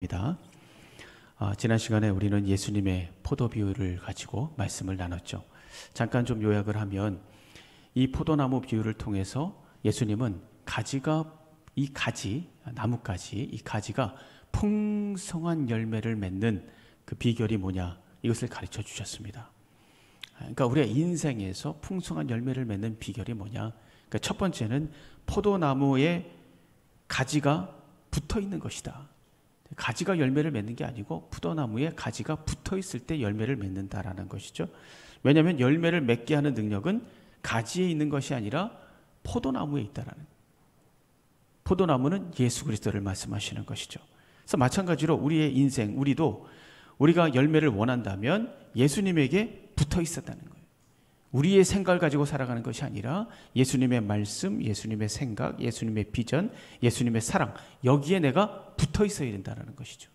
입니다. 지난 시간에 우리는 예수님의 포도 비유를 가지고 말씀을 나눴죠. 잠깐 좀 요약을 하면 이 포도나무 비유를 통해서 예수님은 나뭇가지, 이 가지가 풍성한 열매를 맺는 그 비결이 뭐냐, 이것을 가르쳐 주셨습니다. 그러니까 우리의 인생에서 풍성한 열매를 맺는 비결이 뭐냐? 그러니까 첫 번째는 포도나무에 가지가 붙어 있는 것이다. 가지가 열매를 맺는 게 아니고 포도나무에 가지가 붙어 있을 때 열매를 맺는다라는 것이죠. 왜냐하면 열매를 맺게 하는 능력은 가지에 있는 것이 아니라 포도나무에 있다라는. 포도나무는 예수 그리스도를 말씀하시는 것이죠. 그래서 마찬가지로 우리의 인생, 우리가 열매를 원한다면 예수님에게 붙어 있었다는 거예요. 우리의 생각을 가지고 살아가는 것이 아니라 예수님의 말씀, 예수님의 생각, 예수님의 비전, 예수님의 사랑, 여기에 내가 붙어 있어야 된다는 것이죠.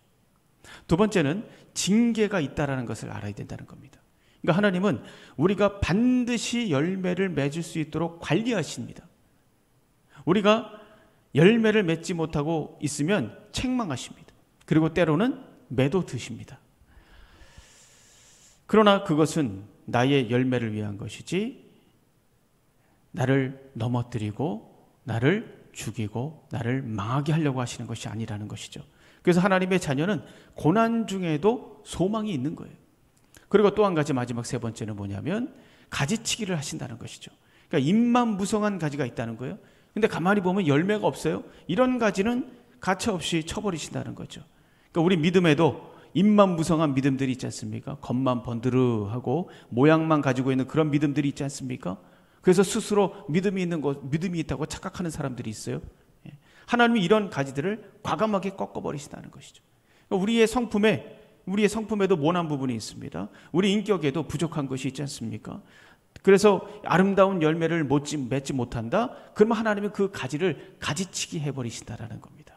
두 번째는 징계가 있다는 것을 알아야 된다는 겁니다. 그러니까 하나님은 우리가 반드시 열매를 맺을 수 있도록 관리하십니다. 우리가 열매를 맺지 못하고 있으면 책망하십니다. 그리고 때로는 매도 드십니다. 그러나 그것은 나의 열매를 위한 것이지 나를 넘어뜨리고 나를 죽이고 나를 망하게 하려고 하시는 것이 아니라는 것이죠. 그래서 하나님의 자녀는 고난 중에도 소망이 있는 거예요. 그리고 또 한 가지, 마지막 세 번째는 뭐냐면 가지치기를 하신다는 것이죠. 그러니까 잎만 무성한 가지가 있다는 거예요. 근데 가만히 보면 열매가 없어요. 이런 가지는 가차없이 쳐버리신다는 거죠. 그러니까 우리 믿음에도 잎만 무성한 믿음들이 있지 않습니까? 겉만 번드르하고 모양만 가지고 있는 그런 믿음들이 있지 않습니까? 그래서 스스로 믿음이 있다고 착각하는 사람들이 있어요. 하나님이 이런 가지들을 과감하게 꺾어버리신다는 것이죠. 우리의 성품에도 모난 부분이 있습니다. 우리 인격에도 부족한 것이 있지 않습니까? 그래서 아름다운 열매를 맺지 못한다? 그러면 하나님은 그 가지를 가지치기 해버리신다라는 겁니다.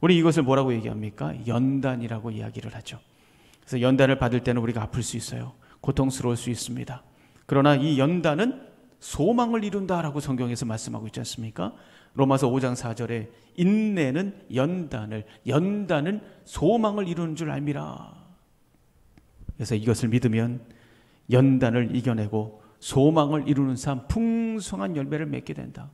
우리 이것을 뭐라고 얘기합니까? 연단이라고 이야기를 하죠. 그래서 연단을 받을 때는 우리가 아플 수 있어요. 고통스러울 수 있습니다. 그러나 이 연단은 소망을 이룬다라고 성경에서 말씀하고 있지 않습니까? 로마서 5장 4절에 인내는 연단은 소망을 이루는 줄 알미라. 그래서 이것을 믿으면 연단을 이겨내고 소망을 이루는 삶, 풍성한 열매를 맺게 된다.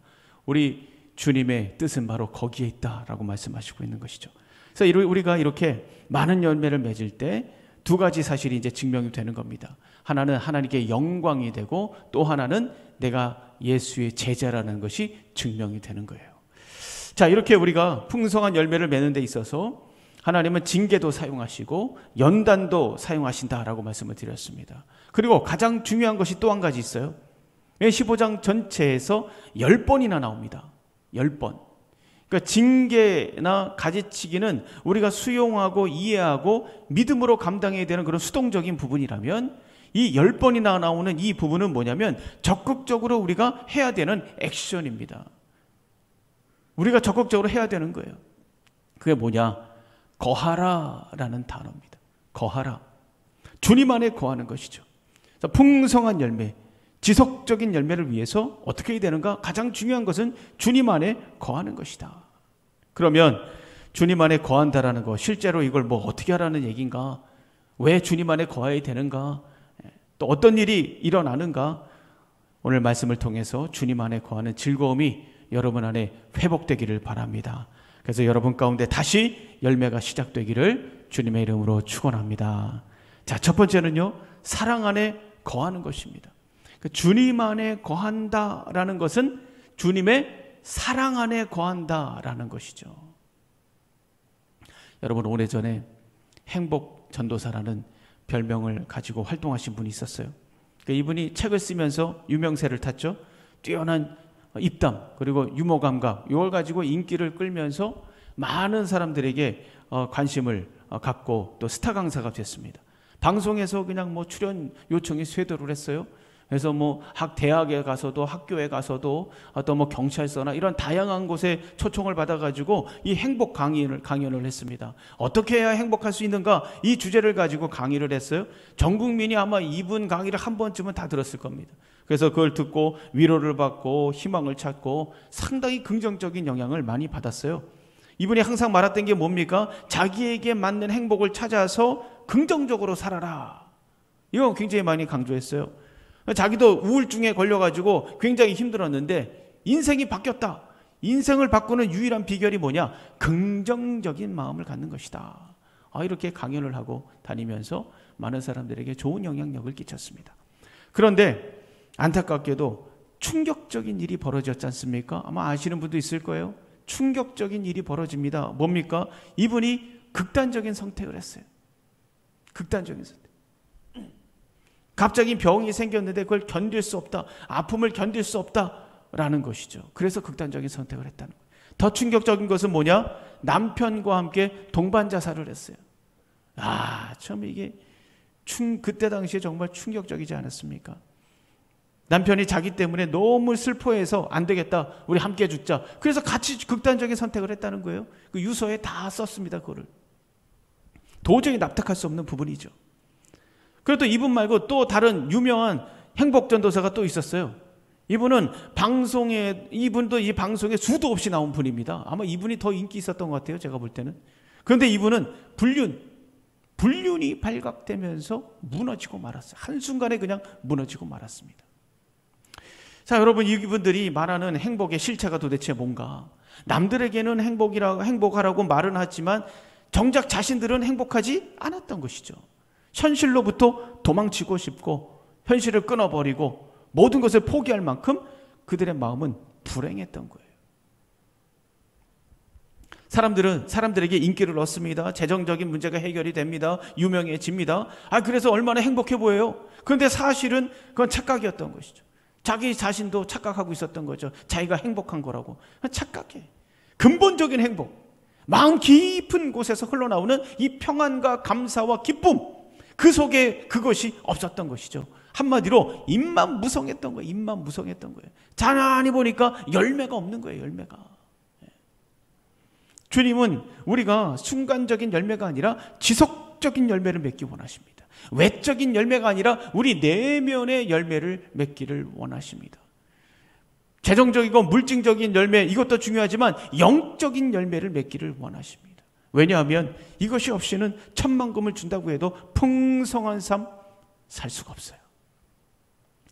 우리 주님의 뜻은 바로 거기에 있다라고 말씀하시고 있는 것이죠. 그래서 우리가 이렇게 많은 열매를 맺을 때 두 가지 사실이 이제 증명이 되는 겁니다. 하나는 하나님께 영광이 되고 또 하나는 내가 예수의 제자라는 것이 증명이 되는 거예요. 자, 이렇게 우리가 풍성한 열매를 맺는 데 있어서 하나님은 징계도 사용하시고 연단도 사용하신다라고 말씀을 드렸습니다. 그리고 가장 중요한 것이 또 한 가지 있어요. 15장 전체에서 10번이나 나옵니다. 10번. 그러니까 징계나 가지치기는 우리가 수용하고 이해하고 믿음으로 감당해야 되는 그런 수동적인 부분이라면 이 10번이나 나오는 이 부분은 뭐냐면 적극적으로 우리가 해야 되는 액션입니다. 우리가 적극적으로 해야 되는 거예요. 그게 뭐냐? 거하라라는 단어입니다. 거하라. 주님 안에 거하는 것이죠. 풍성한 열매, 지속적인 열매를 위해서 어떻게 해야 되는가? 가장 중요한 것은 주님 안에 거하는 것이다. 그러면 주님 안에 거한다라는 거, 실제로 이걸 어떻게 하라는 얘기인가? 왜 주님 안에 거해야 되는가? 또 어떤 일이 일어나는가? 오늘 말씀을 통해서 주님 안에 거하는 즐거움이 여러분 안에 회복되기를 바랍니다. 그래서 여러분 가운데 다시 열매가 시작되기를 주님의 이름으로 축원합니다. 자, 첫 번째는요, 사랑 안에 거하는 것입니다. 주님 안에 거한다라는 것은 주님의 사랑 안에 거한다라는 것이죠. 여러분, 오래전에 행복 전도사라는 별명을 가지고 활동하신 분이 있었어요. 이분이 책을 쓰면서 유명세를 탔죠. 뛰어난 입담 그리고 유머 감각, 이걸 가지고 인기를 끌면서 많은 사람들에게 관심을 갖고 또 스타 강사가 됐습니다. 방송에서 그냥 출연 요청이 쇄도를 했어요. 그래서 대학에 가서도 학교에 가서도 또 경찰서나 이런 다양한 곳에 초청을 받아가지고 이 행복 강연을 했습니다. 어떻게 해야 행복할 수 있는가? 이 주제를 가지고 강의를 했어요. 전 국민이 아마 이분 강의를 한 번쯤은 다 들었을 겁니다. 그래서 그걸 듣고 위로를 받고 희망을 찾고 상당히 긍정적인 영향을 많이 받았어요. 이분이 항상 말했던 게 뭡니까? 자기에게 맞는 행복을 찾아서 긍정적으로 살아라. 이거 굉장히 많이 강조했어요. 자기도 우울증에 걸려가지고 굉장히 힘들었는데 인생이 바뀌었다. 인생을 바꾸는 유일한 비결이 뭐냐? 긍정적인 마음을 갖는 것이다. 이렇게 강연을 하고 다니면서 많은 사람들에게 좋은 영향력을 끼쳤습니다. 그런데 안타깝게도 충격적인 일이 벌어졌지 않습니까? 아마 아시는 분도 있을 거예요. 충격적인 일이 벌어집니다. 뭡니까? 이분이 극단적인 선택을 했어요. 극단적인 선택. 갑자기 병이 생겼는데 그걸 견딜 수 없다. 아픔을 견딜 수 없다라는 것이죠. 그래서 극단적인 선택을 했다는 거예요. 더 충격적인 것은 뭐냐? 남편과 함께 동반 자살을 했어요. 참 이게 그때 당시에 정말 충격적이지 않았습니까? 남편이 자기 때문에 너무 슬퍼해서 안 되겠다. 우리 함께 죽자. 그래서 같이 극단적인 선택을 했다는 거예요. 그 유서에 다 썼습니다. 그거를. 도저히 납득할 수 없는 부분이죠. 그래도 이분 말고 또 다른 유명한 행복전도사가 또 있었어요. 이분은 이분도 이 방송에 수도 없이 나온 분입니다. 아마 이분이 더 인기 있었던 것 같아요. 제가 볼 때는. 그런데 이분은 불륜이 발각되면서 무너지고 말았어요. 한순간에 그냥 무너지고 말았습니다. 자, 여러분, 이분들이 말하는 행복의 실체가 도대체 뭔가? 남들에게는 행복하라고 말은 하지만 정작 자신들은 행복하지 않았던 것이죠. 현실로부터 도망치고 싶고 현실을 끊어버리고 모든 것을 포기할 만큼 그들의 마음은 불행했던 거예요. 사람들에게 인기를 얻습니다. 재정적인 문제가 해결이 됩니다. 유명해집니다. 그래서 얼마나 행복해 보여요. 그런데 사실은 그건 착각이었던 것이죠. 자기 자신도 착각하고 있었던 거죠. 자기가 행복한 거라고. 착각해. 근본적인 행복, 마음 깊은 곳에서 흘러나오는 이 평안과 감사와 기쁨, 그 속에 그것이 없었던 것이죠. 한마디로 입만 무성했던 거예요. 입만 무성했던 거예요. 가만히 보니까 열매가 없는 거예요. 열매가. 주님은 우리가 순간적인 열매가 아니라 지속적인 열매를 맺기 원하십니다. 외적인 열매가 아니라 우리 내면의 열매를 맺기를 원하십니다. 재정적이고 물질적인 열매, 이것도 중요하지만 영적인 열매를 맺기를 원하십니다. 왜냐하면 이것이 없이는 천만금을 준다고 해도 풍성한 삶 살 수가 없어요.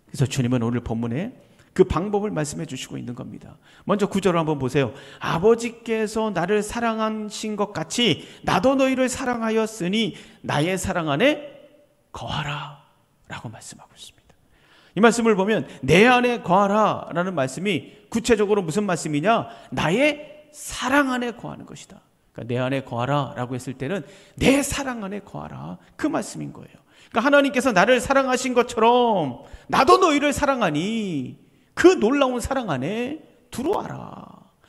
그래서 주님은 오늘 본문에 그 방법을 말씀해 주시고 있는 겁니다. 먼저 9절을 한번 보세요. 아버지께서 나를 사랑하신 것 같이 나도 너희를 사랑하였으니 나의 사랑 안에 거하라 라고 말씀하고 있습니다. 이 말씀을 보면 내 안에 거하라 라는 말씀이 구체적으로 무슨 말씀이냐? 나의 사랑 안에 거하는 것이다. 그러니까 내 안에 거하라 라고 했을 때는 내 사랑 안에 거하라, 그 말씀인 거예요. 그러니까 하나님께서 나를 사랑하신 것처럼 나도 너희를 사랑하니 그 놀라운 사랑 안에 들어와라.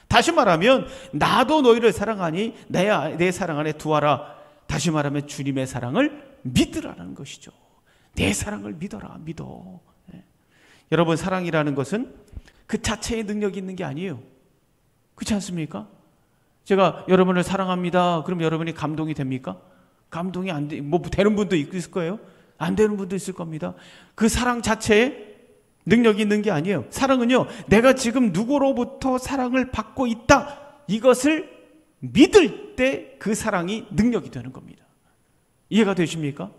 다시 말하면 나도 너희를 사랑하니 내 사랑 안에 두어라. 다시 말하면 주님의 사랑을 믿으라는 것이죠. 내 사랑을 믿어라. 믿어. 여러분, 사랑이라는 것은 그 자체의 능력이 있는 게 아니에요. 그렇지 않습니까? 제가 여러분을 사랑합니다. 그럼 여러분이 감동이 됩니까? 감동이 안 돼, 되는 분도 있을 거예요. 안 되는 분도 있을 겁니다. 그 사랑 자체에 능력이 있는 게 아니에요. 사랑은요, 내가 지금 누구로부터 사랑을 받고 있다, 이것을 믿을 때 그 사랑이 능력이 되는 겁니다. 이해가 되십니까?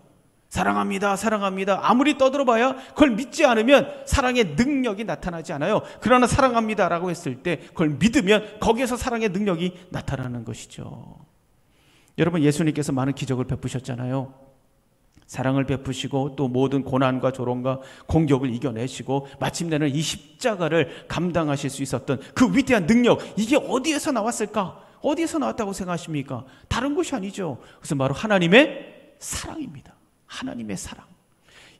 사랑합니다, 사랑합니다. 아무리 떠들어봐야 그걸 믿지 않으면 사랑의 능력이 나타나지 않아요. 그러나 사랑합니다라고 했을 때 그걸 믿으면 거기에서 사랑의 능력이 나타나는 것이죠. 여러분, 예수님께서 많은 기적을 베푸셨잖아요. 사랑을 베푸시고 또 모든 고난과 조롱과 공격을 이겨내시고 마침내는 이 십자가를 감당하실 수 있었던 그 위대한 능력, 이게 어디에서 나왔을까? 어디에서 나왔다고 생각하십니까? 다른 것이 아니죠. 그것은 바로 하나님의 사랑입니다. 하나님의 사랑.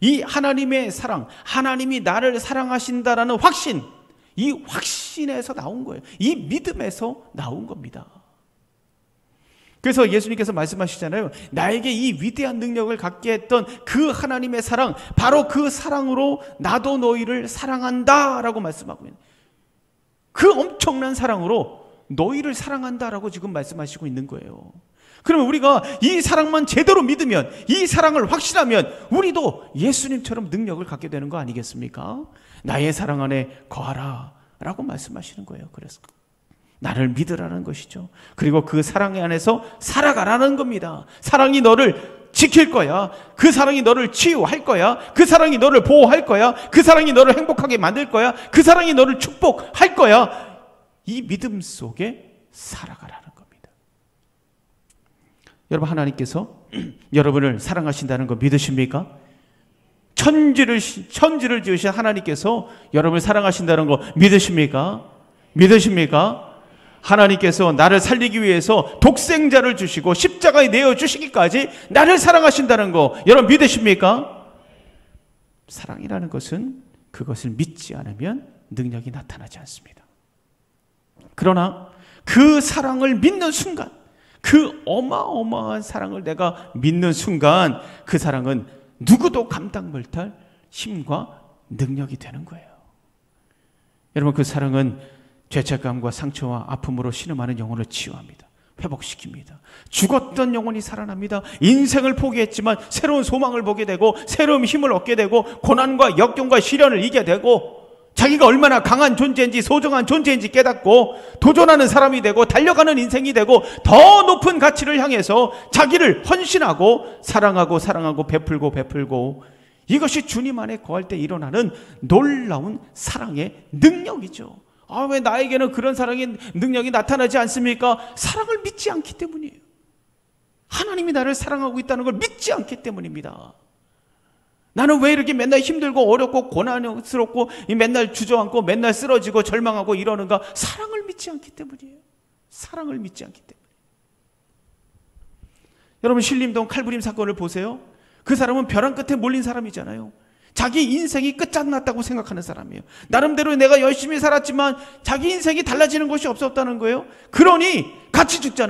이 하나님의 사랑, 하나님이 나를 사랑하신다라는 확신, 이 확신에서 나온 거예요. 이 믿음에서 나온 겁니다. 그래서 예수님께서 말씀하시잖아요. 나에게 이 위대한 능력을 갖게 했던 그 하나님의 사랑, 바로 그 사랑으로 나도 너희를 사랑한다라고 말씀하고 있는, 그 엄청난 사랑으로 너희를 사랑한다라고 지금 말씀하시고 있는 거예요. 그러면 우리가 이 사랑만 제대로 믿으면, 이 사랑을 확신하면 우리도 예수님처럼 능력을 갖게 되는 거 아니겠습니까? 나의 사랑 안에 거하라 라고 말씀하시는 거예요. 그래서 나를 믿으라는 것이죠. 그리고 그 사랑 안에서 살아가라는 겁니다. 사랑이 너를 지킬 거야. 그 사랑이 너를 치유할 거야. 그 사랑이 너를 보호할 거야. 그 사랑이 너를 행복하게 만들 거야. 그 사랑이 너를 축복할 거야. 이 믿음 속에 살아가라는 겁니다. 여러분, 하나님께서 여러분을 사랑하신다는 거 믿으십니까? 천지를 지으신 하나님께서 여러분을 사랑하신다는 거 믿으십니까? 믿으십니까? 하나님께서 나를 살리기 위해서 독생자를 주시고 십자가에 내어주시기까지 나를 사랑하신다는 거 여러분 믿으십니까? 사랑이라는 것은 그것을 믿지 않으면 능력이 나타나지 않습니다. 그러나 그 사랑을 믿는 순간, 그 어마어마한 사랑을 내가 믿는 순간 그 사랑은 누구도 감당 못할 힘과 능력이 되는 거예요. 여러분, 그 사랑은 죄책감과 상처와 아픔으로 신음하는 영혼을 치유합니다. 회복시킵니다. 죽었던 영혼이 살아납니다. 인생을 포기했지만 새로운 소망을 보게 되고 새로운 힘을 얻게 되고 고난과 역경과 시련을 이기게 되고 자기가 얼마나 강한 존재인지 소중한 존재인지 깨닫고 도전하는 사람이 되고 달려가는 인생이 되고 더 높은 가치를 향해서 자기를 헌신하고 사랑하고 베풀고 이것이 주님 안에 거할 때 일어나는 놀라운 사랑의 능력이죠. 왜 나에게는 그런 사랑의 능력이 나타나지 않습니까? 사랑을 믿지 않기 때문이에요. 하나님이 나를 사랑하고 있다는 걸 믿지 않기 때문입니다. 나는 왜 이렇게 맨날 힘들고 어렵고 고난스럽고 맨날 주저앉고 맨날 쓰러지고 절망하고 이러는가? 사랑을 믿지 않기 때문이에요. 사랑을 믿지 않기 때문에. 여러분, 신림동 칼부림 사건을 보세요. 그 사람은 벼랑 끝에 몰린 사람이잖아요. 자기 인생이 끝장났다고 생각하는 사람이에요. 나름대로 내가 열심히 살았지만 자기 인생이 달라지는 것이 없었다는 거예요. 그러니 같이 죽자.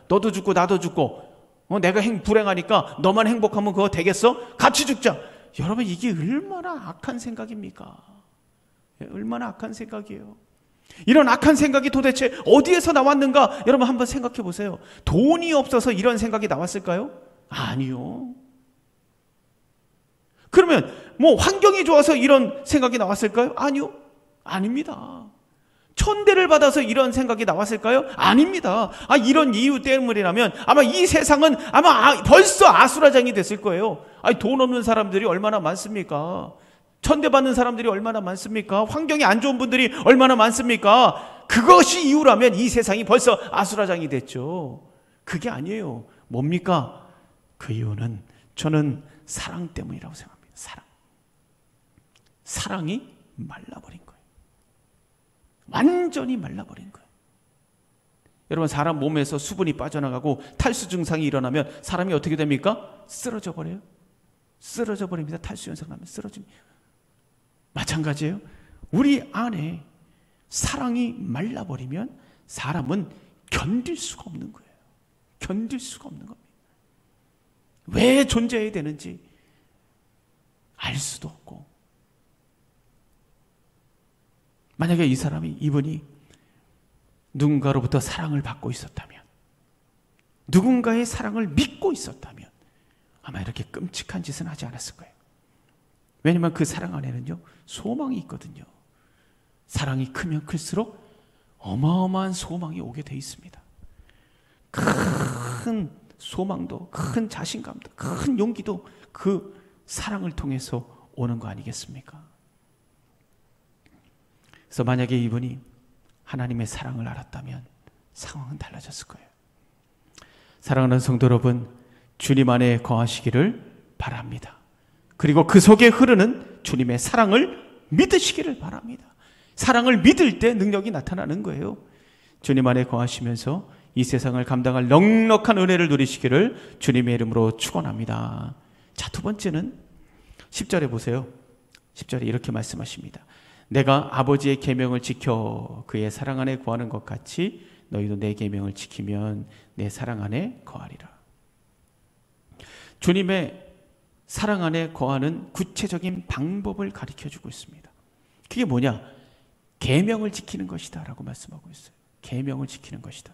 너도 죽고 나도 죽고 내가 불행하니까 너만 행복하면 그거 되겠어? 같이 죽자. 여러분, 이게 얼마나 악한 생각입니까? 얼마나 악한 생각이에요. 이런 악한 생각이 도대체 어디에서 나왔는가? 여러분, 한번 생각해 보세요. 돈이 없어서 이런 생각이 나왔을까요? 아니요. 그러면 환경이 좋아서 이런 생각이 나왔을까요? 아니요. 아닙니다. 천대를 받아서 이런 생각이 나왔을까요? 아닙니다. 이런 이유 때문이라면 아마 이 세상은 벌써 아수라장이 됐을 거예요. 돈 없는 사람들이 얼마나 많습니까? 천대 받는 사람들이 얼마나 많습니까? 환경이 안 좋은 분들이 얼마나 많습니까? 그것이 이유라면 이 세상이 벌써 아수라장이 됐죠. 그게 아니에요. 뭡니까? 그 이유는 저는 사랑 때문이라고 생각합니다. 사랑이 말라버린 거예요. 완전히 말라버린 거예요. 여러분, 사람 몸에서 수분이 빠져나가고 탈수 증상이 일어나면 사람이 어떻게 됩니까? 쓰러져 버려요. 쓰러져 버립니다. 탈수 현상 나면 쓰러집니다. 마찬가지예요. 우리 안에 사랑이 말라버리면 사람은 견딜 수가 없는 거예요. 견딜 수가 없는 겁니다. 왜 존재해야 되는지 알 수도 없고. 만약에 이분이 누군가로부터 사랑을 받고 있었다면, 누군가의 사랑을 믿고 있었다면 아마 이렇게 끔찍한 짓은 하지 않았을 거예요. 왜냐하면 그 사랑 안에는요, 소망이 있거든요. 사랑이 크면 클수록 어마어마한 소망이 오게 돼 있습니다. 큰 소망도, 큰 자신감도, 큰 용기도 그 사랑을 통해서 오는 거 아니겠습니까? 그래서 만약에 이분이 하나님의 사랑을 알았다면 상황은 달라졌을 거예요. 사랑하는 성도 여러분, 주님 안에 거하시기를 바랍니다. 그리고 그 속에 흐르는 주님의 사랑을 믿으시기를 바랍니다. 사랑을 믿을 때 능력이 나타나는 거예요. 주님 안에 거하시면서 이 세상을 감당할 넉넉한 은혜를 누리시기를 주님의 이름으로 축원합니다. 자, 두 번째는 10절에 보세요. 10절에 이렇게 말씀하십니다. 내가 아버지의 계명을 지켜 그의 사랑 안에 거하는 것 같이 너희도 내 계명을 지키면 내 사랑 안에 거하리라. 주님의 사랑 안에 거하는 구체적인 방법을 가르쳐주고 있습니다. 그게 뭐냐? 계명을 지키는 것이다 라고 말씀하고 있어요. 계명을 지키는 것이다.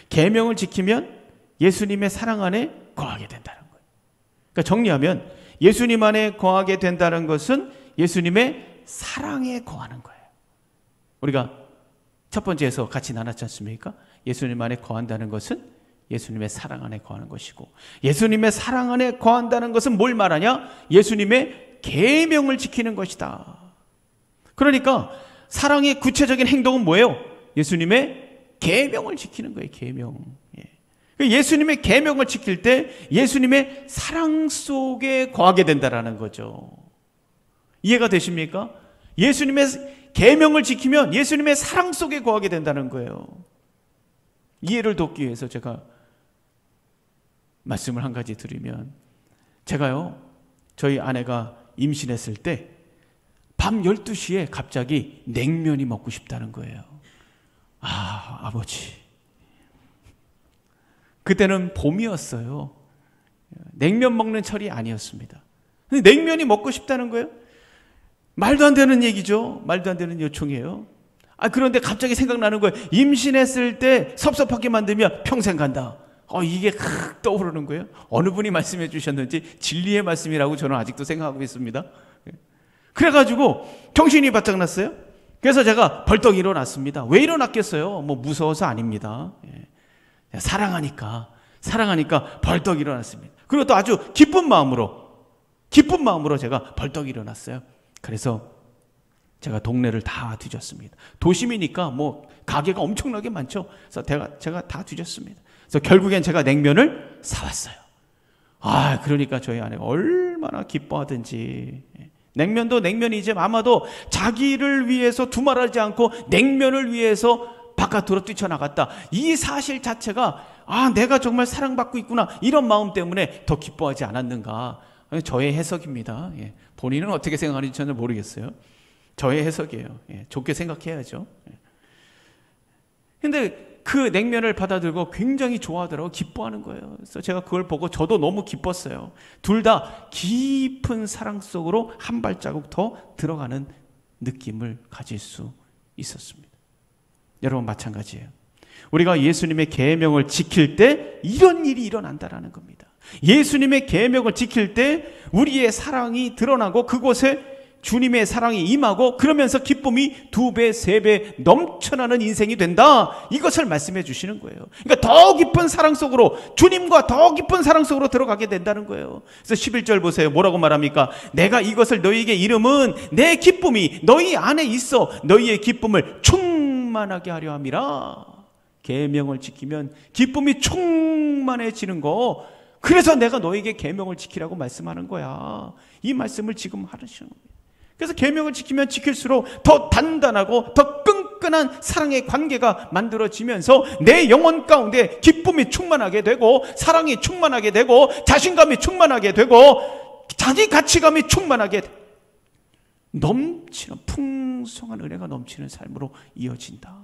계명을 지키면 예수님의 사랑 안에 거하게 된다는 거예요. 그러니까 정리하면 예수님 안에 거하게 된다는 것은 예수님의 사랑에 거하는 거예요. 우리가 첫 번째에서 같이 나눴지 않습니까? 예수님 안에 거한다는 것은 예수님의 사랑 안에 거하는 것이고, 예수님의 사랑 안에 거한다는 것은 뭘 말하냐? 예수님의 계명을 지키는 것이다. 그러니까 사랑의 구체적인 행동은 뭐예요? 예수님의 계명을 지키는 거예요. 계명. 예수님의 계명을 지킬 때 예수님의 사랑 속에 거하게 된다라는 거죠. 이해가 되십니까? 예수님의 계명을 지키면 예수님의 사랑 속에 거하게 된다는 거예요. 이해를 돕기 위해서 제가 말씀을 한 가지 드리면, 제가요, 저희 아내가 임신했을 때 밤 12시에 갑자기 냉면이 먹고 싶다는 거예요. 아버지. 그때는 봄이었어요. 냉면 먹는 철이 아니었습니다. 근데 냉면이 먹고 싶다는 거예요. 말도 안 되는 얘기죠. 말도 안 되는 요청이에요. 그런데 갑자기 생각나는 거예요. 임신했을 때 섭섭하게 만들면 평생 간다. 이게 확 떠오르는 거예요. 어느 분이 말씀해 주셨는지 진리의 말씀이라고 저는 아직도 생각하고 있습니다. 그래가지고 정신이 바짝 났어요. 그래서 제가 벌떡 일어났습니다. 왜 일어났겠어요? 무서워서 아닙니다. 사랑하니까 벌떡 일어났습니다. 그리고 또 아주 기쁜 마음으로 제가 벌떡 일어났어요. 그래서 제가 동네를 다 뒤졌습니다. 도심이니까 가게가 엄청나게 많죠. 그래서 제가 다 뒤졌습니다. 그래서 결국엔 제가 냉면을 사왔어요. 그러니까 저희 아내가 얼마나 기뻐하든지. 냉면도 냉면이지만 아마도 자기를 위해서 두말하지 않고 냉면을 위해서 바깥으로 뛰쳐나갔다. 이 사실 자체가 내가 정말 사랑받고 있구나, 이런 마음 때문에 더 기뻐하지 않았는가. 저의 해석입니다. 본인은 어떻게 생각하는지 저는 모르겠어요. 저의 해석이에요. 좋게 생각해야죠. 근데 그 냉면을 받아들고 굉장히 좋아하더라고요. 기뻐하는 거예요. 그래서 제가 그걸 보고 저도 너무 기뻤어요. 둘 다 깊은 사랑 속으로 한 발자국 더 들어가는 느낌을 가질 수 있었습니다. 여러분, 마찬가지예요. 우리가 예수님의 계명을 지킬 때 이런 일이 일어난다라는 겁니다. 예수님의 계명을 지킬 때 우리의 사랑이 드러나고 그곳에 주님의 사랑이 임하고, 그러면서 기쁨이 2배, 3배 넘쳐나는 인생이 된다. 이것을 말씀해 주시는 거예요. 그러니까 더 깊은 사랑 속으로, 주님과 더 깊은 사랑 속으로 들어가게 된다는 거예요. 그래서 11절 보세요. 뭐라고 말합니까? 내가 이것을 너희에게 이름은 내 기쁨이 너희 안에 있어 너희의 기쁨을 충만하게 하려 함이라. 계명을 지키면 기쁨이 충만해지는 거. 그래서 내가 너희에게 계명을 지키라고 말씀하는 거야. 이 말씀을 지금 하시는 거예요. 그래서 계명을 지키면 지킬수록 더 단단하고 더 끈끈한 사랑의 관계가 만들어지면서 내 영혼 가운데 기쁨이 충만하게 되고, 사랑이 충만하게 되고, 자신감이 충만하게 되고, 자기 가치감이 충만하게 넘치는 풍성한 은혜가 넘치는 삶으로 이어진다.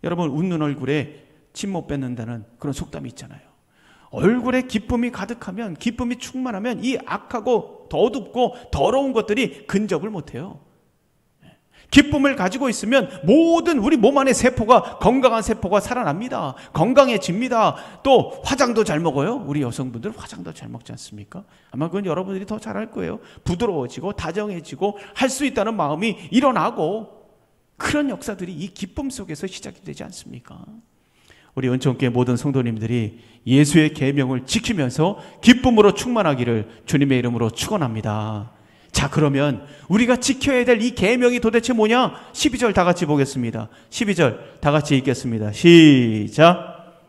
여러분, 웃는 얼굴에 침 못 뱉는다는 그런 속담이 있잖아요. 얼굴에 기쁨이 가득하면, 기쁨이 충만하면 이 악하고 어둡고 더러운 것들이 근접을 못해요. 기쁨을 가지고 있으면 모든 우리 몸 안의 세포가, 건강한 세포가 살아납니다. 건강해집니다. 또 화장도 잘 먹어요. 우리 여성분들 화장도 잘 먹지 않습니까? 아마 그건 여러분들이 더 잘할 거예요. 부드러워지고 다정해지고 할 수 있다는 마음이 일어나고, 그런 역사들이 이 기쁨 속에서 시작이 되지 않습니까? 우리 은총교회 모든 성도님들이 예수의 계명을 지키면서 기쁨으로 충만하기를 주님의 이름으로 축원합니다. 자, 그러면 우리가 지켜야 될 이 계명이 도대체 뭐냐? 12절 다 같이 보겠습니다. 12절 다 같이 읽겠습니다. 시작.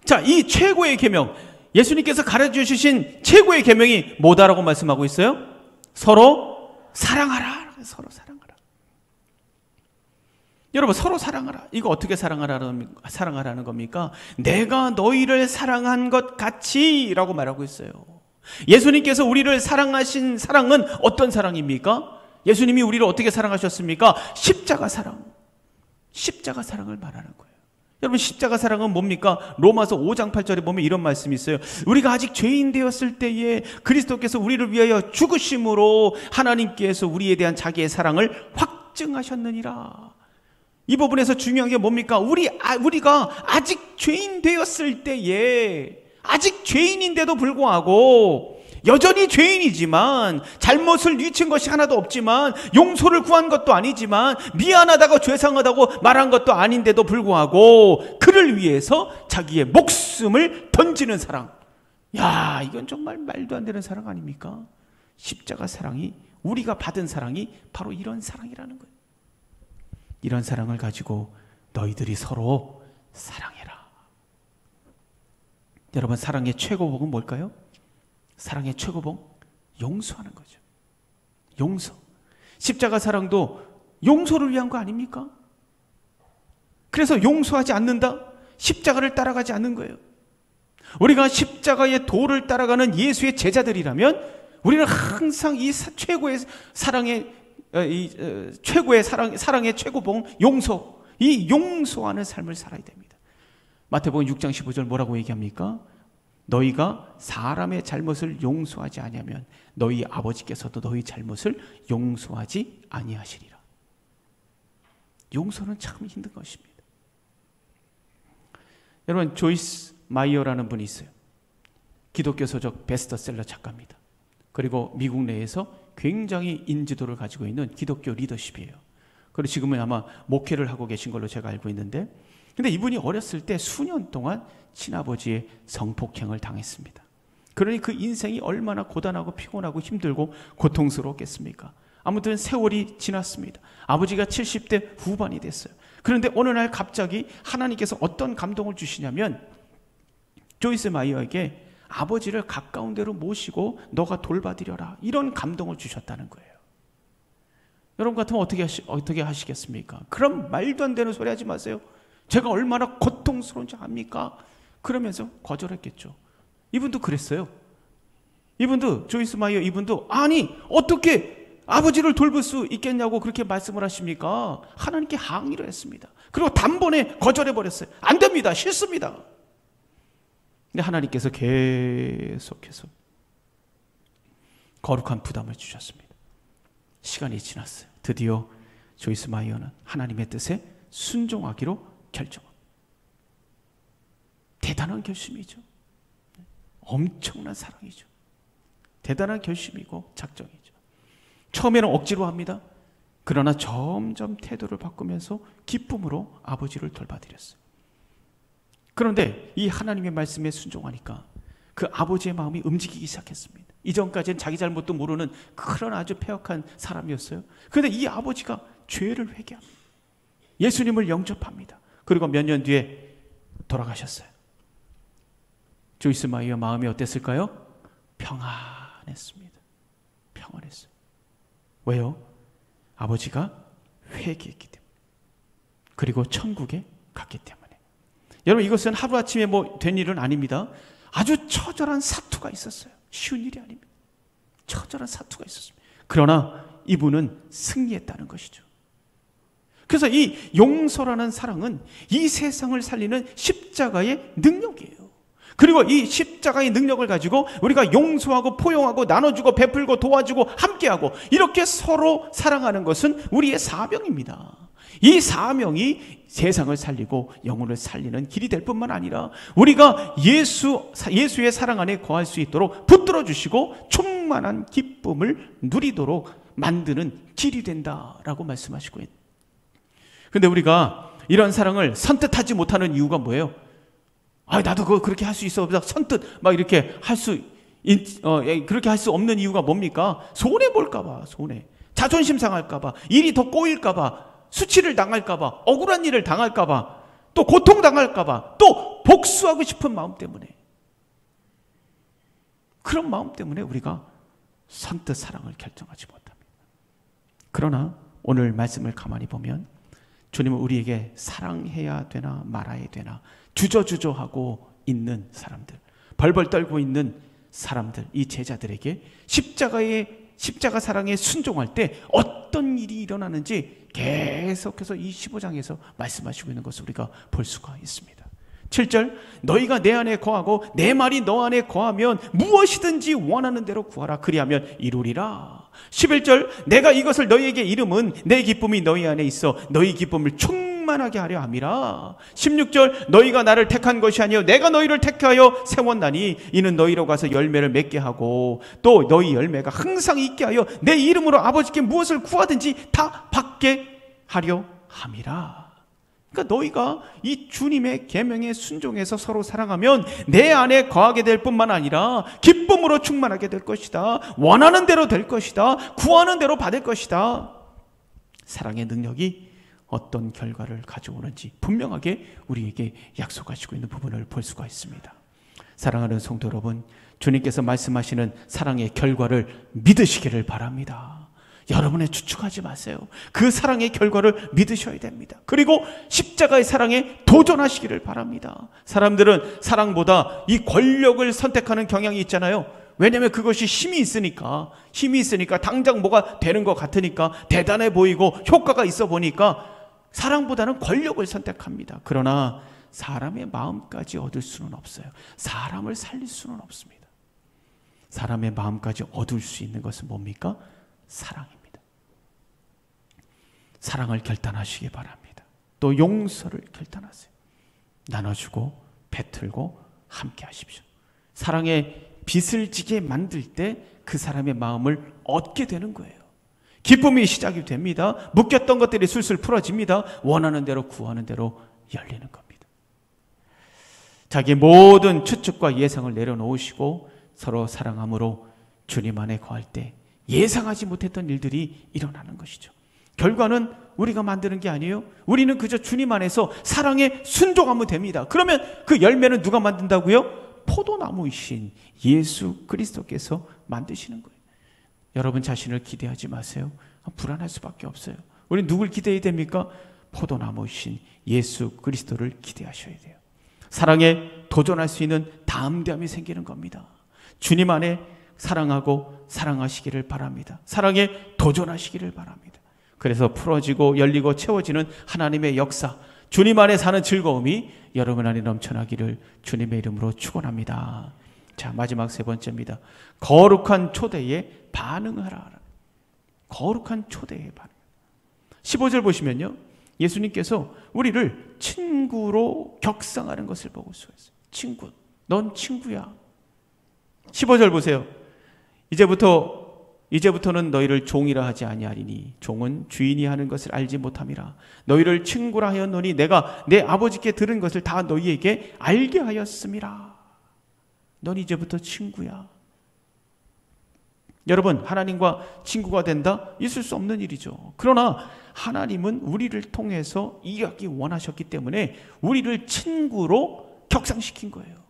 자, 이 최고의 계명, 예수님께서 가르쳐 주신 최고의 계명이 뭐다라고 말씀하고 있어요? 서로 사랑하라. 서로 사랑하라. 여러분, 서로 사랑하라. 이거 어떻게 사랑하라는 겁니까? 내가 너희를 사랑한 것 같이 라고 말하고 있어요. 예수님께서 우리를 사랑하신 사랑은 어떤 사랑입니까? 예수님이 우리를 어떻게 사랑하셨습니까? 십자가 사랑. 십자가 사랑을 말하는 거예요. 여러분, 십자가 사랑은 뭡니까? 로마서 5장 8절에 보면 이런 말씀이 있어요. 우리가 아직 죄인 되었을 때에 그리스도께서 우리를 위하여 죽으심으로 하나님께서 우리에 대한 자기의 사랑을 확증하셨느니라. 이 부분에서 중요한 게 뭡니까? 우리가 아직 죄인 되었을 때에, 아직 죄인인데도 불구하고 여전히 죄인이지만, 잘못을 뉘친 것이 하나도 없지만, 용서를 구한 것도 아니지만, 미안하다고 죄송하다고 말한 것도 아닌데도 불구하고 그를 위해서 자기의 목숨을 던지는 사랑. 야, 이건 정말 말도 안 되는 사랑 아닙니까? 십자가 사랑이, 우리가 받은 사랑이 바로 이런 사랑이라는 거예요. 이런 사랑을 가지고 너희들이 서로 사랑해라. 여러분, 사랑의 최고봉은 뭘까요? 사랑의 최고봉? 용서하는 거죠. 용서. 십자가 사랑도 용서를 위한 거 아닙니까? 그래서 용서하지 않는다? 십자가를 따라가지 않는 거예요. 우리가 십자가의 도를 따라가는 예수의 제자들이라면 우리는 항상 이 최고의 사랑의 사랑의 최고봉 용서, 이 용서하는 삶을 살아야 됩니다. 마태복음 6장 15절 뭐라고 얘기합니까? 너희가 사람의 잘못을 용서하지 아니하면 너희 아버지께서도 너희 잘못을 용서하지 아니하시리라. 용서는 참 힘든 것입니다. 여러분, 조이스 마이어라는 분이 있어요. 기독교 서적 베스트셀러 작가입니다. 그리고 미국 내에서 굉장히 인지도를 가지고 있는 기독교 리더십이에요. 그리고 지금은 아마 목회를 하고 계신 걸로 제가 알고 있는데, 근데 이분이 어렸을 때 수년 동안 친아버지의 성폭행을 당했습니다. 그러니 그 인생이 얼마나 고단하고 피곤하고 힘들고 고통스러웠겠습니까? 아무튼 세월이 지났습니다. 아버지가 70대 후반이 됐어요. 그런데 어느 날 갑자기 하나님께서 어떤 감동을 주시냐면, 조이스 마이어에게 아버지를 가까운 데로 모시고 너가 돌봐드려라, 이런 감동을 주셨다는 거예요. 여러분 같으면 어떻게 하시겠습니까? 그럼 말도 안 되는 소리 하지 마세요. 제가 얼마나 고통스러운지 압니까? 그러면서 거절했겠죠. 이분도 그랬어요. 이분도, 조이스 마이어 이분도, 아니 어떻게 아버지를 돌볼 수 있겠냐고 그렇게 말씀을 하십니까? 하나님께 항의를 했습니다. 그리고 단번에 거절해버렸어요. 안 됩니다. 싫습니다. 근데 하나님께서 계속해서 거룩한 부담을 주셨습니다. 시간이 지났어요. 드디어 조이스 마이어는 하나님의 뜻에 순종하기로 결정합니다. 대단한 결심이죠. 엄청난 사랑이죠. 대단한 결심이고 작정이죠. 처음에는 억지로 합니다. 그러나 점점 태도를 바꾸면서 기쁨으로 아버지를 돌봐드렸어요. 그런데 이 하나님의 말씀에 순종하니까 그 아버지의 마음이 움직이기 시작했습니다. 이전까지는 자기 잘못도 모르는 그런 아주 패역한 사람이었어요. 그런데 이 아버지가 죄를 회개합니다. 예수님을 영접합니다. 그리고 몇 년 뒤에 돌아가셨어요. 조이스 마이어 마음이 어땠을까요? 평안했습니다. 평안했어요. 왜요? 아버지가 회개했기 때문에, 그리고 천국에 갔기 때문에. 여러분, 이것은 하루아침에 된 일은 아닙니다. 아주 처절한 사투가 있었어요. 쉬운 일이 아닙니다. 처절한 사투가 있었습니다. 그러나 이분은 승리했다는 것이죠. 그래서 이 용서라는 사랑은 이 세상을 살리는 십자가의 능력이에요. 그리고 이 십자가의 능력을 가지고 우리가 용서하고 포용하고 나눠주고 베풀고 도와주고 함께하고 이렇게 서로 사랑하는 것은 우리의 사명입니다. 이 사명이 세상을 살리고 영혼을 살리는 길이 될 뿐만 아니라 우리가 예수의 사랑 안에 거할 수 있도록 붙들어 주시고 충만한 기쁨을 누리도록 만드는 길이 된다라고 말씀하시고 있습니다. 그런데 우리가 이런 사랑을 선뜻하지 못하는 이유가 뭐예요? 나도 그렇게 할 수 있어. 선뜻 막 이렇게 그렇게 할 수 없는 이유가 뭡니까? 손해볼까봐, 자존심 상할까봐, 일이 더 꼬일까봐, 수치를 당할까봐, 억울한 일을 당할까봐, 또 고통당할까봐, 또 복수하고 싶은 마음 때문에, 그런 마음 때문에 우리가 선뜻 사랑을 결정하지 못합니다. 그러나 오늘 말씀을 가만히 보면 주님은 우리에게 사랑해야 되나 말아야 되나 주저주저하고 있는 사람들, 벌벌 떨고 있는 사람들, 이 제자들에게 십자가 사랑에 순종할 때 어떤 일이 일어나는지 계속해서 이 15장에서 말씀하시고 있는 것을 우리가 볼 수가 있습니다. 7절, 너희가 내 안에 거하고 내 말이 너 안에 거하면 무엇이든지 원하는 대로 구하라. 그리하면 이루리라. 11절, 내가 이것을 너희에게 이름은 내 기쁨이 너희 안에 있어 너희 기쁨을 충만히 충만하게 하려 함이라. 16절 너희가 나를 택한 것이 아니요 내가 너희를 택하여 세웠나니 이는 너희로 가서 열매를 맺게 하고 또 너희 열매가 항상 있게 하여 내 이름으로 아버지께 무엇을 구하든지 다 받게 하려 함이라. 그러니까 너희가 이 주님의 계명에 순종해서 서로 사랑하면 내 안에 거하게 될 뿐만 아니라 기쁨으로 충만하게 될 것이다. 원하는 대로 될 것이다. 구하는 대로 받을 것이다. 사랑의 능력이 어떤 결과를 가져오는지 분명하게 우리에게 약속하시고 있는 부분을 볼 수가 있습니다. 사랑하는 성도 여러분, 주님께서 말씀하시는 사랑의 결과를 믿으시기를 바랍니다. 여러분의 추측하지 마세요. 그 사랑의 결과를 믿으셔야 됩니다. 그리고 십자가의 사랑에 도전하시기를 바랍니다. 사람들은 사랑보다 이 권력을 선택하는 경향이 있잖아요. 왜냐하면 그것이 힘이 있으니까 당장 뭐가 되는 것 같으니까 대단해 보이고 효과가 있어 보니까 사랑보다는 권력을 선택합니다. 그러나 사람의 마음까지 얻을 수는 없어요. 사람을 살릴 수는 없습니다. 사람의 마음까지 얻을 수 있는 것은 뭡니까? 사랑입니다. 사랑을 결단하시기 바랍니다. 또 용서를 결단하세요. 나눠주고 베풀고 함께 하십시오. 사랑의 빚을 지게 만들 때 그 사람의 마음을 얻게 되는 거예요. 기쁨이 시작이 됩니다. 묶였던 것들이 술술 풀어집니다. 원하는 대로 구하는 대로 열리는 겁니다. 자기 모든 추측과 예상을 내려놓으시고 서로 사랑함으로 주님 안에 거할 때 예상하지 못했던 일들이 일어나는 것이죠. 결과는 우리가 만드는 게 아니에요. 우리는 그저 주님 안에서 사랑에 순종하면 됩니다. 그러면 그 열매는 누가 만든다고요? 포도나무이신 예수 그리스도께서 만드시는 거예요. 여러분 자신을 기대하지 마세요. 불안할 수밖에 없어요. 우리 누굴 기대해야 됩니까? 포도나무이신 예수 그리스도를 기대하셔야 돼요. 사랑에 도전할 수 있는 담대함이 생기는 겁니다. 주님 안에 사랑하고 사랑하시기를 바랍니다. 사랑에 도전하시기를 바랍니다. 그래서 풀어지고 열리고 채워지는 하나님의 역사, 주님 안에 사는 즐거움이 여러분 안에 넘쳐나기를 주님의 이름으로 축원합니다. 자, 마지막 세 번째입니다. 거룩한 초대에 반응하라. 거룩한 초대에 반응. 15절 보시면요, 예수님께서 우리를 친구로 격상하는 것을 보고 수고했어요. 친구, 넌 친구야. 15절 보세요. 이제부터는 너희를 종이라 하지 아니하리니 종은 주인이 하는 것을 알지 못함이라. 너희를 친구라 하였노니 내가 내 아버지께 들은 것을 다 너희에게 알게 하였음이라. 넌 이제부터 친구야. 여러분, 하나님과 친구가 된다? 있을 수 없는 일이죠. 그러나 하나님은 우리를 통해서 일하기 원하셨기 때문에 우리를 친구로 격상시킨 거예요.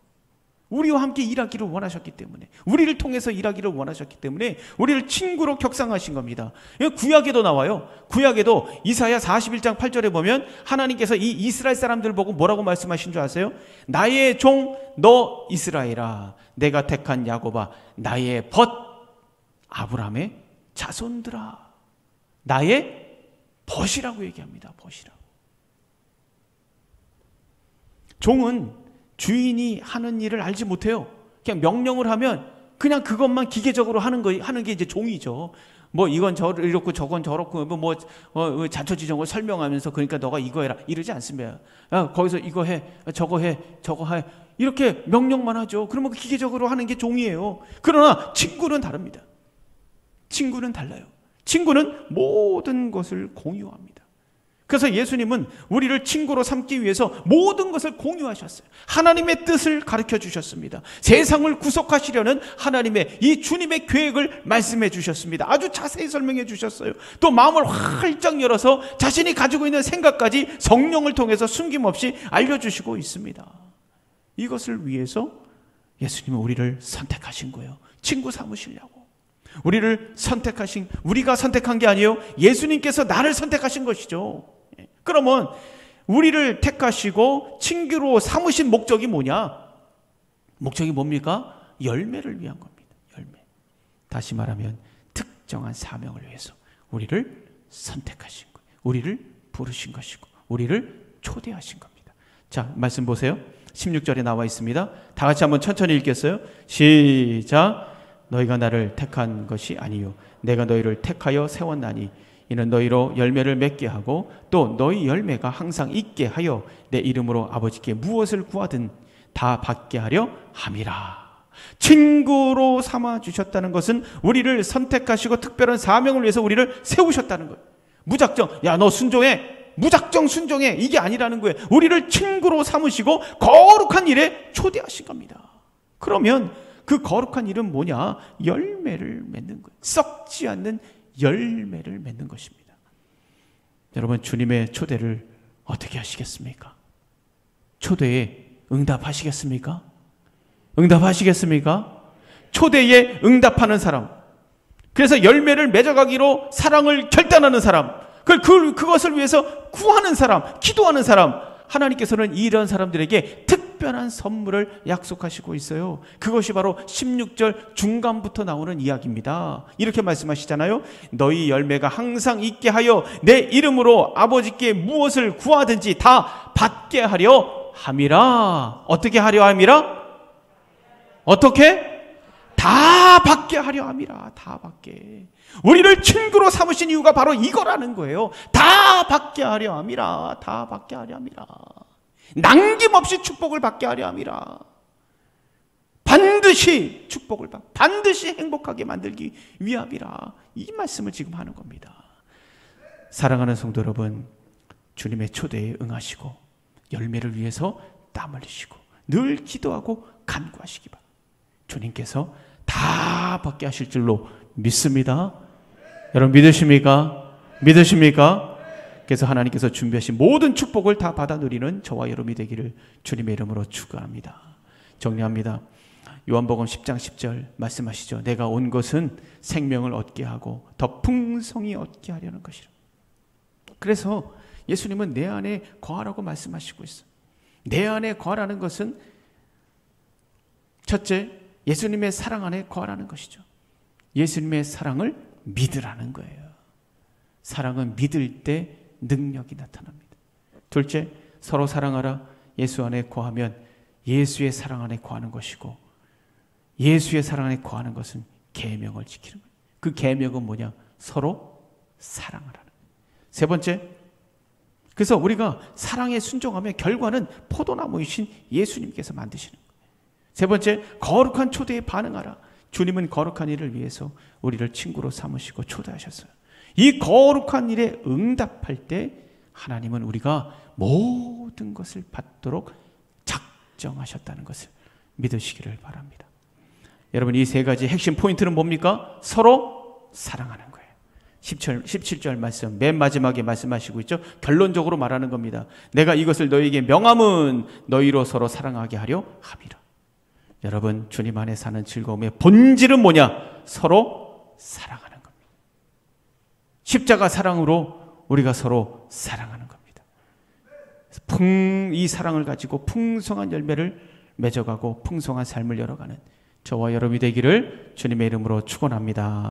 우리와 함께 일하기를 원하셨기 때문에, 우리를 통해서 일하기를 원하셨기 때문에 우리를 친구로 격상하신 겁니다. 구약에도 나와요. 구약에도 이사야 41장 8절에 보면 하나님께서 이 이스라엘 사람들을 보고 뭐라고 말씀하신 줄 아세요? 나의 종 너 이스라엘아, 내가 택한 야곱아, 나의 벗 아브라함의 자손들아. 나의 벗이라고 얘기합니다. 벗이라고. 종은 주인이 하는 일을 알지 못해요. 그냥 명령을 하면 그냥 그것만 기계적으로 하는 게 이제 종이죠. 뭐 이건 이렇고 저건 저렇고 뭐 자초지종을 설명하면서 그러니까 너가 이거 해라 이러지 않습니다. 야, 거기서 이거 해, 저거 해, 저거 해 이렇게 명령만 하죠. 그러면 기계적으로 하는 게 종이에요. 그러나 친구는 다릅니다. 친구는 달라요. 친구는 모든 것을 공유합니다. 그래서 예수님은 우리를 친구로 삼기 위해서 모든 것을 공유하셨어요. 하나님의 뜻을 가르쳐 주셨습니다. 세상을 구속하시려는 하나님의 이 주님의 계획을 말씀해 주셨습니다. 아주 자세히 설명해 주셨어요. 또 마음을 활짝 열어서 자신이 가지고 있는 생각까지 성령을 통해서 숨김없이 알려주시고 있습니다. 이것을 위해서 예수님은 우리를 선택하신 거예요. 친구 삼으시려고. 우리가 선택한 게 아니에요. 예수님께서 나를 선택하신 것이죠. 그러면 우리를 택하시고 친구로 삼으신 목적이 뭐냐? 목적이 뭡니까? 열매를 위한 겁니다. 열매. 다시 말하면 특정한 사명을 위해서 우리를 선택하신 거예요. 우리를 부르신 것이고 우리를 초대하신 겁니다. 자, 말씀 보세요. 16절에 나와 있습니다. 다 같이 한번 천천히 읽겠어요. 시작. 너희가 나를 택한 것이 아니요 내가 너희를 택하여 세웠나니 이는 너희로 열매를 맺게 하고 또 너희 열매가 항상 있게 하여 내 이름으로 아버지께 무엇을 구하든 다 받게 하려 함이라. 친구로 삼아주셨다는 것은 우리를 선택하시고 특별한 사명을 위해서 우리를 세우셨다는 거예요. 무작정 야 너 순종해, 무작정 순종해, 이게 아니라는 거예요. 우리를 친구로 삼으시고 거룩한 일에 초대하신 겁니다. 그러면 그 거룩한 일은 뭐냐? 열매를 맺는 거예요. 썩지 않는 열매를 맺는 것입니다. 여러분, 주님의 초대를 어떻게 하시겠습니까? 초대에 응답하시겠습니까? 응답하시겠습니까? 초대에 응답하는 사람, 그래서 열매를 맺어가기로 사랑을 결단하는 사람, 그것을 위해서 구하는 사람, 기도하는 사람, 하나님께서는 이런 사람들에게 특별한 선물을 약속하시고 있어요. 그것이 바로 16절 중간부터 나오는 이야기입니다. 이렇게 말씀하시잖아요. 너희 열매가 항상 있게 하여 내 이름으로 아버지께 무엇을 구하든지 다 받게 하려 함이라. 어떻게 하려 함이라? 어떻게? 다 받게 하려 함이라. 다 받게. 우리를 친구로 삼으신 이유가 바로 이거라는 거예요. 다 받게 하려 함이라. 다 받게 하려 함이라. 남김없이 축복을 받게 하려 함이라. 반드시 축복을 반드시 행복하게 만들기 위함이라. 이 말씀을 지금 하는 겁니다. 사랑하는 성도 여러분, 주님의 초대에 응하시고 열매를 위해서 땀 흘리시고 늘 기도하고 간구하시기 바랍니다. 주님께서 다 받게 하실 줄로 믿습니다. 여러분 믿으십니까? 믿으십니까? 그래서 하나님께서 준비하신 모든 축복을 다 받아 누리는 저와 여러분이 되기를 주님의 이름으로 축원합니다. 정리합니다. 요한복음 10장 10절 말씀하시죠. 내가 온 것은 생명을 얻게 하고 더 풍성히 얻게 하려는 것이라. 그래서 예수님은 내 안에 거하라고 말씀하시고 있어요. 내 안에 거하라는 것은 첫째, 예수님의 사랑 안에 거하라는 것이죠. 예수님의 사랑을 믿으라는 거예요. 사랑은 믿을 때 능력이 나타납니다. 둘째, 서로 사랑하라. 예수 안에 거하면 예수의 사랑 안에 거하는 것이고, 예수의 사랑 안에 거하는 것은 계명을 지키는 거예요. 그 계명은 뭐냐? 서로 사랑하라는 거예요. 세 번째, 그래서 우리가 사랑에 순종하면 결과는 포도나무이신 예수님께서 만드시는 거예요. 세 번째, 거룩한 초대에 반응하라. 주님은 거룩한 일을 위해서 우리를 친구로 삼으시고 초대하셨어요. 이 거룩한 일에 응답할 때 하나님은 우리가 모든 것을 받도록 작정하셨다는 것을 믿으시기를 바랍니다. 여러분, 이 세 가지 핵심 포인트는 뭡니까? 서로 사랑하는 거예요. 17절 말씀 맨 마지막에 말씀하시고 있죠. 결론적으로 말하는 겁니다. 내가 이것을 너희에게 명함은 너희로 서로 사랑하게 하려 함이라. 여러분, 주님 안에 사는 즐거움의 본질은 뭐냐? 서로 사랑하는 겁니다. 십자가 사랑으로 우리가 서로 사랑하는 겁니다. 이 사랑을 가지고 풍성한 열매를 맺어가고 풍성한 삶을 열어가는 저와 여러분이 되기를 주님의 이름으로 축원합니다.